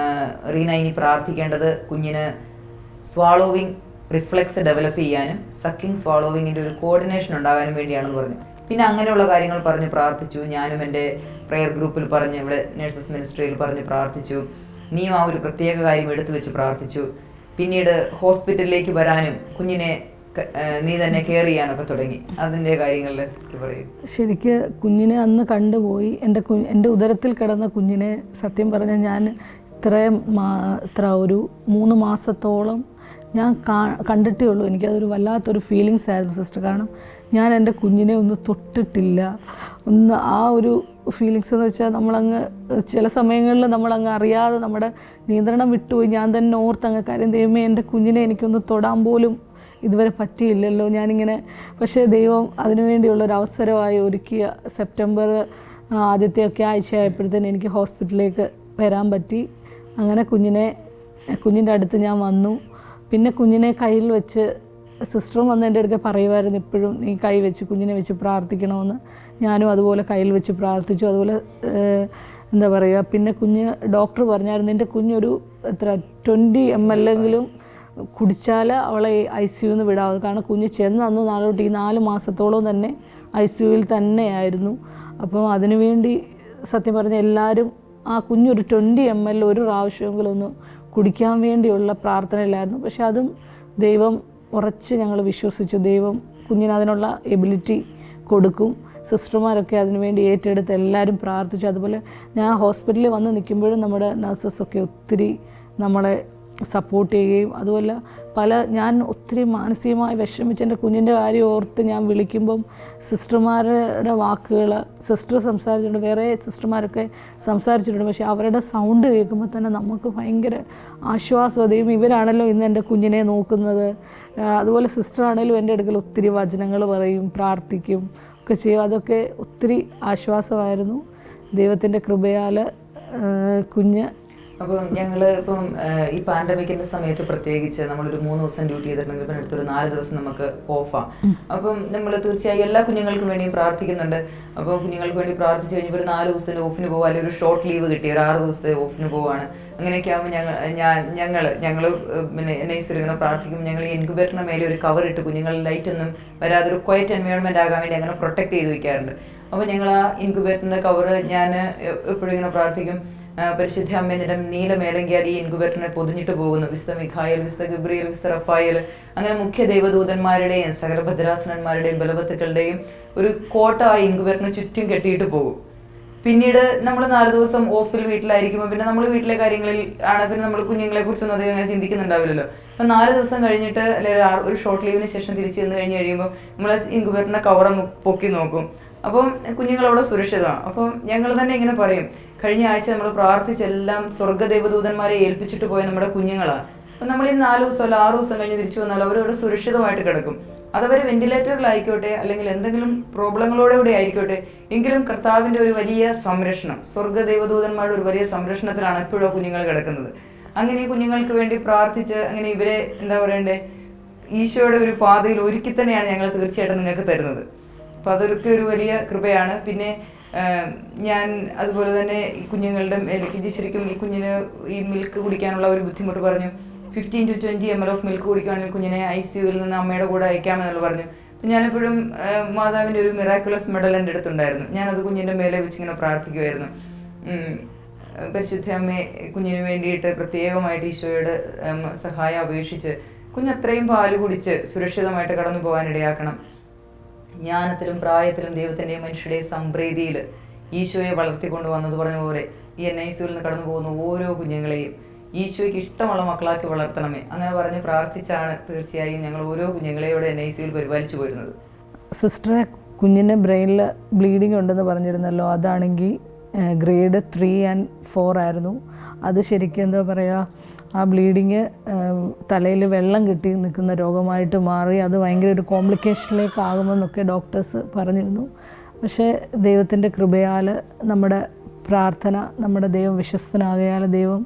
റീന ഇനി പ്രാർത്ഥിക്കേണ്ടത് കുഞ്ഞിന് സ്വാളോവിങ് റിഫ്ലക്സ് ഡെവലപ്പ് ചെയ്യാനും സക്കിങ് സ്വാളോവിങ്ങിൻ്റെ ഒരു കോർഡിനേഷൻ ഉണ്ടാകാനും വേണ്ടിയാണെന്ന് പറഞ്ഞു. പിന്നെ അങ്ങനെയുള്ള കാര്യങ്ങൾ പറഞ്ഞ് പ്രാർത്ഥിച്ചു. ഞാനും എൻ്റെ പ്രെയർ ഗ്രൂപ്പിൽ പറഞ്ഞ്, ഇവിടെ നഴ്സസ് മിനിസ്ട്രിയിൽ പറഞ്ഞ് പ്രാർത്ഥിച്ചു. നീയും ആ ഒരു പ്രത്യേക കാര്യം എടുത്തു വെച്ച് പ്രാർത്ഥിച്ചു. പിന്നീട് ഹോസ്പിറ്റലിലേക്ക് വരാനും കുഞ്ഞിനെ നീ തന്നെ കെയർ ചെയ്യാനൊക്കെ തുടങ്ങി. അതിൻ്റെ കാര്യങ്ങളിൽ പറയും. ശരിക്ക് കുഞ്ഞിനെ അന്ന് കണ്ടുപോയി. എൻ്റെ ഉദരത്തിൽ കിടന്ന കുഞ്ഞിനെ സത്യം പറഞ്ഞാൽ ഞാൻ ഇത്ര ഒരു 3 മാസത്തോളം ഞാൻ കണ്ടിട്ടേ ഉള്ളൂ. എനിക്കതൊരു വല്ലാത്തൊരു ഫീലിങ്സ് ആയിരുന്നു സിസ്റ്റർ. കാരണം ഞാൻ എൻ്റെ കുഞ്ഞിനെ ഒന്ന് തൊട്ടിട്ടില്ല. ആ ഒരു ഫീലിങ്സ് എന്ന് വെച്ചാൽ നമ്മളങ്ങ് ചില സമയങ്ങളിൽ നമ്മളങ്ങ് അറിയാതെ നമ്മുടെ നിയന്ത്രണം വിട്ടുപോയി. ഞാൻ തന്നെ ഓർത്തങ്ങ് കാര്യം, ദൈവമേ എൻ്റെ കുഞ്ഞിനെ എനിക്കൊന്ന് തൊടാൻ പോലും ഇതുവരെ പറ്റിയില്ലല്ലോ ഞാനിങ്ങനെ. പക്ഷേ ദൈവം അതിനുവേണ്ടിയുള്ളൊരു അവസരമായി ഒരുക്കിയ സെപ്റ്റംബർ ആദ്യത്തെയൊക്കെ ആഴ്ചയായപ്പോഴത്തേന് എനിക്ക് ഹോസ്പിറ്റലിലേക്ക് വരാൻ പറ്റി. അങ്ങനെ കുഞ്ഞിൻ്റെ അടുത്ത് ഞാൻ വന്നു. പിന്നെ കുഞ്ഞിനെ കയ്യിൽ വെച്ച് സിസ്റ്ററും വന്ന് എൻ്റെ അടുത്ത് പറയുമായിരുന്നു, ഇപ്പോഴും നീ കൈ വെച്ച് കുഞ്ഞിനെ വെച്ച് പ്രാർത്ഥിക്കണമെന്ന്. ഞാനും അതുപോലെ കയ്യിൽ വെച്ച് പ്രാർത്ഥിച്ചു. അതുപോലെ എന്താ പറയുക, പിന്നെ ഡോക്ടർ പറഞ്ഞായിരുന്നു എൻ്റെ കുഞ്ഞൊരു 20 ml കുടിച്ചാൽ അവളെ ICUന്ന് വിടാവും. കാരണം കുഞ്ഞ് ചെന്ന് നാളോട്ട് ഈ 4 മാസത്തോളം തന്നെ ICUവിൽ തന്നെയായിരുന്നു. അപ്പം അതിനുവേണ്ടി സത്യം പറഞ്ഞാൽ എല്ലാവരും ആ കുഞ്ഞൊരു 20 ml ഒരു പ്രാവശ്യമെങ്കിലും ഒന്ന് കുടിക്കാൻ വേണ്ടിയുള്ള പ്രാർത്ഥനയിലായിരുന്നു. പക്ഷെ അതും ദൈവം ഉറച്ച് ഞങ്ങൾ വിശ്വസിച്ചു. ദൈവം കുഞ്ഞിന് അതിനുള്ള എബിലിറ്റി കൊടുക്കും. സിസ്റ്റർമാരൊക്കെ അതിനുവേണ്ടി ഏറ്റെടുത്ത് എല്ലാവരും പ്രാർത്ഥിച്ചു. അതുപോലെ ഞാൻ ഹോസ്പിറ്റലിൽ വന്ന് നിൽക്കുമ്പോഴും നമ്മുടെ നഴ്സസൊക്കെ ഒത്തിരി നമ്മളെ സപ്പോർട്ട് ചെയ്യുകയും, അതുപോലെ ഞാൻ ഒത്തിരി മാനസികമായി വിഷമിച്ച് എൻ്റെ കുഞ്ഞിൻ്റെ കാര്യം ഓർത്ത് ഞാൻ വിളിക്കുമ്പം സിസ്റ്റർമാരുടെ വാക്കുകൾ സിസ്റ്റർ സംസാരിച്ചിട്ടുണ്ട്, വേറെ സിസ്റ്റർമാരൊക്കെ സംസാരിച്ചിട്ടുണ്ട്. പക്ഷേ അവരുടെ സൗണ്ട് കേൾക്കുമ്പോൾ തന്നെ നമുക്ക് ഭയങ്കര ആശ്വാസവും. ഇവരാണല്ലോ ഇന്ന് എൻ്റെ കുഞ്ഞിനെ നോക്കുന്നത്. അതുപോലെ സിസ്റ്ററാണേലും എൻ്റെ അടുക്കൽ ഒത്തിരി വചനങ്ങൾ പറയും, പ്രാർത്ഥിക്കും ഒക്കെ ചെയ്യും. അതൊക്കെ ഒത്തിരി ആശ്വാസമായിരുന്നു. ദൈവത്തിൻ്റെ കൃപയാൽ കുഞ്ഞ്. അപ്പം ഞങ്ങൾ ഇപ്പം ഈ പാൻഡമിക്കിന്റെ സമയത്ത് പ്രത്യേകിച്ച് നമ്മളൊരു 3 ദിവസം ഡ്യൂട്ടി ചെയ്തിട്ടുണ്ടെങ്കിൽ പിന്നെ അടുത്തൊരു 4 ദിവസം നമുക്ക് ഓഫാണ്. അപ്പം നമ്മൾ തീർച്ചയായും എല്ലാ കുഞ്ഞുങ്ങൾക്കും വേണ്ടിയും പ്രാർത്ഥിക്കുന്നുണ്ട്. അപ്പോൾ കുഞ്ഞുങ്ങൾക്ക് വേണ്ടി പ്രാർത്ഥിച്ചു കഴിഞ്ഞപ്പോൾ ഒരു 4 ദിവസത്തിന് ഓഫിന് പോകുക, അല്ലെങ്കിൽ ഒരു ഷോർട്ട് ലീവ് കിട്ടി, ഒരു 6 ദിവസത്തെ ഓഫിന് പോവുകയാണ്. അങ്ങനെയൊക്കെ ആകുമ്പോൾ ഞങ്ങൾ പിന്നെ NICU ഇങ്ങനെ പ്രാർത്ഥിക്കുമ്പോൾ ഞങ്ങൾ ഈ ഇൻക്യുബേറ്ററിന് മേലെ ഒരു കവർ ഇട്ട് കുഞ്ഞുങ്ങൾ ലൈറ്റൊന്നും വരാതെ ഒരു ക്വയറ്റ് എൻവയോൺമെന്റ് ആകാൻ വേണ്ടി അങ്ങനെ പ്രൊട്ടക്ട് ചെയ്ത് വയ്ക്കാറുണ്ട്. അപ്പോൾ ഞങ്ങൾ ആ ഇൻക്യുബേറ്ററിന്റെ കവർ ഞാൻ എപ്പോഴും ഇങ്ങനെ പ്രാർത്ഥിക്കും, പരിശുദ്ധ അമ്മ നിന്റെ നീല മേലങ്കിയാൽ ഈ ഇൻക്യുബേറ്ററിനെ പൊതിഞ്ഞിട്ട് പോകുന്നു. വിശുദ്ധ മിഖായേൽ, വിശുദ്ധ ഗബ്രിയേൽ, വിശുദ്ധ റഫായേൽ, അങ്ങനെ മുഖ്യ ദൈവദൂതന്മാരുടെയും സകല ഭദ്രാസനന്മാരുടെയും ബലവത്തുക്കളുടെയും ഒരു കോട്ട ആ ഇൻക്യുബേറ്ററിന് ചുറ്റും കെട്ടിയിട്ട് പോകും. പിന്നീട് നമ്മൾ 4 ദിവസം ഓഫിൽ വീട്ടിലായിരിക്കുമ്പോൾ പിന്നെ നമ്മൾ വീട്ടിലെ കാര്യങ്ങളിൽ ആണ്, പിന്നെ നമ്മൾ കുഞ്ഞുങ്ങളെ കുറിച്ചൊന്നും അധികം അങ്ങനെ ചിന്തിക്കുന്നുണ്ടാവില്ലല്ലോ. അപ്പം 4 ദിവസം കഴിഞ്ഞിട്ട് അല്ലെങ്കിൽ ഒരു ഷോർട്ട് ലീവിന് ശേഷം തിരിച്ച് ചെന്ന് കഴിയുമ്പോൾ നമ്മൾ ഇൻക്യുബേറ്ററിനെ കവറങ്ങ് പൊക്കി നോക്കും. അപ്പം കുഞ്ഞുങ്ങളവിടെ സുരക്ഷിതമാണ്. അപ്പം ഞങ്ങൾ തന്നെ ഇങ്ങനെ പറയും, കഴിഞ്ഞ ആഴ്ച നമ്മൾ പ്രാർത്ഥിച്ചെല്ലാം സ്വർഗ്ഗദേവദൂതന്മാരെ ഏൽപ്പിച്ചിട്ട് പോയ നമ്മുടെ കുഞ്ഞുങ്ങളാണ്. അപ്പം നമ്മൾ ഈ 4 ദിവസം അല്ല 6 ദിവസം കഴിഞ്ഞ് തിരിച്ചു വന്നാൽ അവരവിടെ സുരക്ഷിതമായിട്ട് കിടക്കും. അതവർ വെന്റിലേറ്ററിലായിക്കോട്ടെ അല്ലെങ്കിൽ എന്തെങ്കിലും പ്രോബ്ലങ്ങളോടെ ആയിക്കോട്ടെ, എങ്കിലും കർത്താവിൻ്റെ ഒരു വലിയ സംരക്ഷണം, സ്വർഗ്ഗദേവദൂതന്മാരുടെ ഒരു വലിയ സംരക്ഷണത്തിലാണ് എപ്പോഴും കുഞ്ഞുങ്ങൾ കിടക്കുന്നത്. അങ്ങനെ ഈ കുഞ്ഞുങ്ങൾക്ക് വേണ്ടി പ്രാർത്ഥിച്ച് അങ്ങനെ ഇവരെ എന്താ പറയണ്ടേ, ഈശോയുടെ ഒരു പാതയിൽ ഒരുക്കി തന്നെയാണ് ഞങ്ങൾ തീർച്ചയായിട്ടും നിങ്ങൾക്ക് തരുന്നത്. അപ്പോൾ അതൊക്കെ ഒരു വലിയ കൃപയാണ്. പിന്നെ ഞാൻ അതുപോലെ തന്നെ ഈ കുഞ്ഞുങ്ങളുടെ ശരിക്കും ഈ കുഞ്ഞിന് ഈ മിൽക്ക് കുടിക്കാനുള്ള ഒരു ബുദ്ധിമുട്ട് പറഞ്ഞു. 15 to 20 ml ഓഫ് മിൽക്ക് കുടിക്കുകയാണെങ്കിൽ കുഞ്ഞിനെ ICUവിൽ നിന്ന് അമ്മയുടെ കൂടെ അയക്കാമെന്നുള്ള പറഞ്ഞു. അപ്പം ഞാനെപ്പോഴും മാതാവിൻ്റെ ഒരു മിറാക്കുലസ് മെഡൽ എൻ്റെ അടുത്തുണ്ടായിരുന്നു. ഞാനത് കുഞ്ഞിൻ്റെ മേലെ വെച്ചിങ്ങനെ പ്രാർത്ഥിക്കുമായിരുന്നു. പരിശുദ്ധ അമ്മയെ കുഞ്ഞിന് വേണ്ടിയിട്ട് പ്രത്യേകമായിട്ട് ഈശോയുടെ സഹായം അപേക്ഷിച്ച് കുഞ്ഞത്രയും പാല് കുടിച്ച് സുരക്ഷിതമായിട്ട് കടന്നു പോകാനിടയാക്കണം. ജ്ഞാനത്തിലും പ്രായത്തിലും ദൈവത്തിൻ്റെയും മനുഷ്യരുടെയും സംപ്രീതിയിൽ ഈശോയെ വളർത്തിക്കൊണ്ട് വന്നത് പറഞ്ഞ പോലെ ഈ NICUവിൽ നിന്ന് കടന്നു പോകുന്ന ഓരോ കുഞ്ഞുങ്ങളെയും ഈശോയ്ക്ക് ഇഷ്ടമുള്ള മക്കളാക്കി വളർത്തണമേ, അങ്ങനെ പറഞ്ഞ് പ്രാർത്ഥിച്ചാണ് തീർച്ചയായും ഞങ്ങൾ ഓരോ കുഞ്ഞുങ്ങളെയോടെ NICUവിൽ പരിപാലിച്ചു പോരുന്നത്. സിസ്റ്ററെ, കുഞ്ഞിൻ്റെ ബ്രെയിനിൽ ബ്ലീഡിങ് ഉണ്ടെന്ന് പറഞ്ഞിരുന്നല്ലോ, അതാണെങ്കിൽ ഗ്രേഡ് 3 and 4 ആയിരുന്നു. അത് ശരിക്കും എന്താ പറയുക, ആ ബ്ലീഡിങ് തലയിൽ വെള്ളം കെട്ടി നിൽക്കുന്ന രോഗമായിട്ട് മാറി അത് ഭയങ്കര ഒരു കോംപ്ലിക്കേഷനിലേക്ക് ആകുമെന്നൊക്കെ ഡോക്ടേഴ്സ് പറഞ്ഞിരുന്നു. പക്ഷേ ദൈവത്തിൻ്റെ കൃപയാൽ, നമ്മുടെ പ്രാർത്ഥന, നമ്മുടെ ദൈവം വിശ്വസ്തനാകയാൽ ദൈവം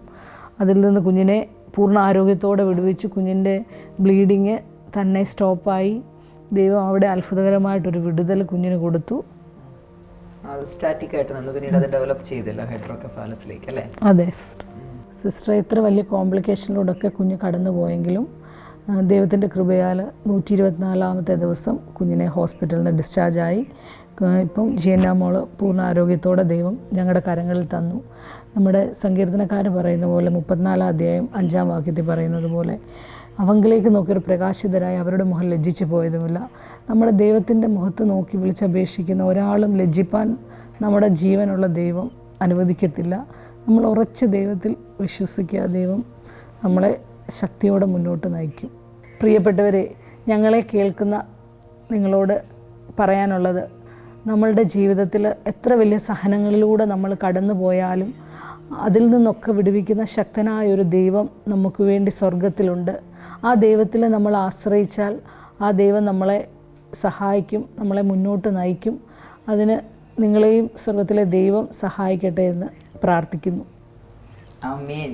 അതിൽ നിന്ന് കുഞ്ഞിനെ പൂർണ്ണ ആരോഗ്യത്തോടെ വിടുവിച്ച് കുഞ്ഞിൻ്റെ ബ്ലീഡിങ് തന്നെ സ്റ്റോപ്പായി. ദൈവം അവിടെ അത്ഭുതകരമായിട്ടൊരു വിടുതൽ കുഞ്ഞിന് കൊടുത്തു. അത് സ്റ്റാറ്റിക് ആയിട്ട് നിന്ന് പിന്നീട് അത് ഡെവലപ്പ് ചെയ്തില്ല ഹൈഡ്രോകെഫാലസിലേക്ക്, അല്ലേ? അതെ സിസ്റ്റർ, ഇത്ര വലിയ കോംപ്ലിക്കേഷനിലൂടെയൊക്കെ കുഞ്ഞ് കടന്നു പോയെങ്കിലും ദൈവത്തിൻ്റെ കൃപയാൽ 124-ാമത്തെ ദിവസം കുഞ്ഞിനെ ഹോസ്പിറ്റലിൽ നിന്ന് ഡിസ്ചാർജായി. ഇപ്പം ജിയന്ന മോള് പൂർണ്ണ ആരോഗ്യത്തോടെ ദൈവം ഞങ്ങളുടെ കരങ്ങളിൽ തന്നു. നമ്മുടെ സങ്കീർത്തനക്കാരൻ പറയുന്ന പോലെ 34-ാം അധ്യായം 5-ാം വാക്യത്തിൽ പറയുന്നത് പോലെ, അവങ്കിലേക്ക് നോക്കിയൊരു പ്രകാശിതരായി അവരുടെ മുഖം ലജ്ജിച്ചു പോയതുമില്ല. നമ്മുടെ ദൈവത്തിൻ്റെ മുഖത്ത് നോക്കി വിളിച്ചപേക്ഷിക്കുന്ന ഒരാളും ലജ്ജിപ്പാൻ നമ്മുടെ ജീവനുള്ള ദൈവം അനുവദിക്കത്തില്ല. നമ്മൾ ഉറച്ച ദൈവത്തിൽ വിശ്വസിക്കുക, ദൈവം നമ്മളെ ശക്തിയോടെ മുന്നോട്ട് നയിക്കും. പ്രിയപ്പെട്ടവരെ, ഞങ്ങളെ കേൾക്കുന്ന നിങ്ങളോട് പറയാനുള്ളത്, നമ്മളുടെ ജീവിതത്തിൽ എത്ര വലിയ സഹനങ്ങളിലൂടെ നമ്മൾ കടന്നു പോയാലും അതിൽ നിന്നൊക്കെ വിടുവിക്കുന്ന ശക്തനായ ഒരു ദൈവം നമുക്ക് വേണ്ടി സ്വർഗത്തിലുണ്ട്. ആ ദൈവത്തിൽ നമ്മൾ ആശ്രയിച്ചാൽ ആ ദൈവം നമ്മളെ സഹായിക്കും, നമ്മളെ മുന്നോട്ട് നയിക്കും. അതിന് നിങ്ങളെയും സ്വർഗത്തിലെ ദൈവം സഹായിക്കട്ടെ എന്ന് പ്രാർത്ഥിക്കുന്നു. ആമേൻ.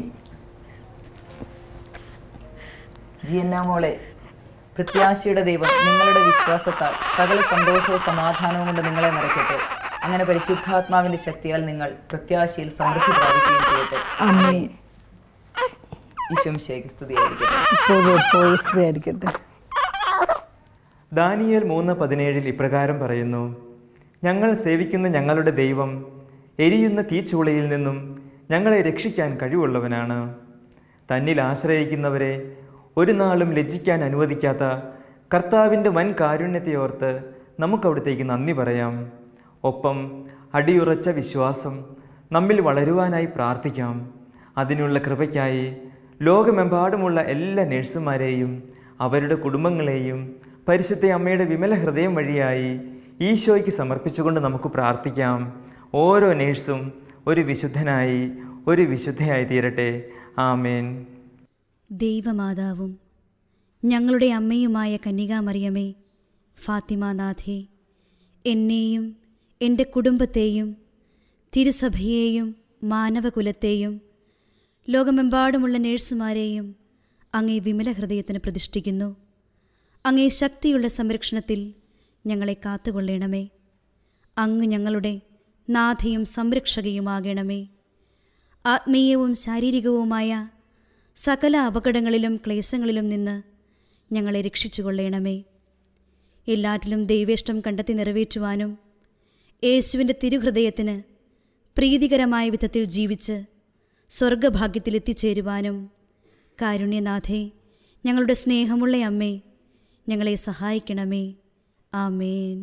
ജിയന്ന മോളെ, പ്രത്യാശയുടെ ദൈവം നിങ്ങളുടെ വിശ്വാസത്താൽ സകല സന്തോഷവും സമാധാനവും കൊണ്ട് നിങ്ങളെ നിറയ്ക്കട്ടെ. അങ്ങനെ പരിശുദ്ധാത്മാവിന്റെ ശക്തിയാൽ നിങ്ങൾ പ്രത്യാശയിൽ സമൃദ്ധി പ്രാപിക്കുകയും ചെയ്യട്ടെ. ആമേൻ. ഈശോമിശിഹായ്ക്ക് സ്തുതിയായിരിക്കട്ടെ. ദാനിയേൽ 3:17 ഇപ്രകാരം പറയുന്നു: ഞങ്ങൾ സേവിക്കുന്ന ഞങ്ങളുടെ ദൈവം എരിയുന്ന തീച്ചൂളയിൽ നിന്നും ഞങ്ങളെ രക്ഷിക്കാൻ കഴിവുള്ളവനാണ്. തന്നിൽ ആശ്രയിക്കുന്നവരെ ഒരു നാളും ലജ്ജിക്കാൻ അനുവദിക്കാത്ത കർത്താവിൻ്റെ വൻ കാരുണ്യത്തെ ഓർത്ത് നമുക്കവിടത്തേക്ക് നന്ദി പറയാം. ഒപ്പം അടിയുറച്ച വിശ്വാസം നമ്മിൽ വളരുവാനായി പ്രാർത്ഥിക്കാം. അതിനുള്ള കൃപയ്ക്കായി ലോകമെമ്പാടുമുള്ള എല്ലാ നഴ്സുമാരെയും അവരുടെ കുടുംബങ്ങളെയും പരിശുദ്ധ അമ്മയുടെ വിമല ഹൃദയം വഴിയായി ഈശോയ്ക്ക് സമർപ്പിച്ചുകൊണ്ട് നമുക്ക് പ്രാർത്ഥിക്കാം. ഓരോ നേഴ്സും ഒരു വിശുദ്ധനായി, ഒരു വിശുദ്ധയായി തീരട്ടെ. ആമേൻ. ദൈവമാതാവും ഞങ്ങളുടെ അമ്മയുമായ കന്യകാമറിയമേ, ഫാത്തിമാനാഥേ, എന്നെയും എൻ്റെ കുടുംബത്തെയും തിരുസഭയെയും മാനവകുലത്തെയും ലോകമെമ്പാടുമുള്ള നേഴ്സുമാരെയും അങ്ങേ വിമല ഹൃദയത്തിന് പ്രതിഷ്ഠിക്കുന്നു. അങ്ങേ ശക്തിയുള്ള സംരക്ഷണത്തിൽ ഞങ്ങളെ കാത്തുകൊള്ളണമേ. അങ്ങ് ഞങ്ങളുടെ നാഥയും സംരക്ഷകയുമാകണമേ. ആത്മീയവും ശാരീരികവുമായ സകല അപകടങ്ങളിലും ക്ലേശങ്ങളിലും നിന്ന് ഞങ്ങളെ രക്ഷിച്ചുകൊള്ളണമേ. എല്ലാറ്റിലും ദൈവേഷ്ടം കണ്ടെത്തി നിറവേറ്റുവാനും യേശുവിൻ്റെ തിരുഹൃദയത്തിന് പ്രീതികരമായ വിധത്തിൽ ജീവിച്ച് സ്വർഗഭാഗ്യത്തിലെത്തിച്ചേരുവാനും കാരുണ്യനാഥേ, ഞങ്ങളുടെ സ്നേഹമുള്ള അമ്മേ, ഞങ്ങളെ സഹായിക്കണമേ. ആമേൻ.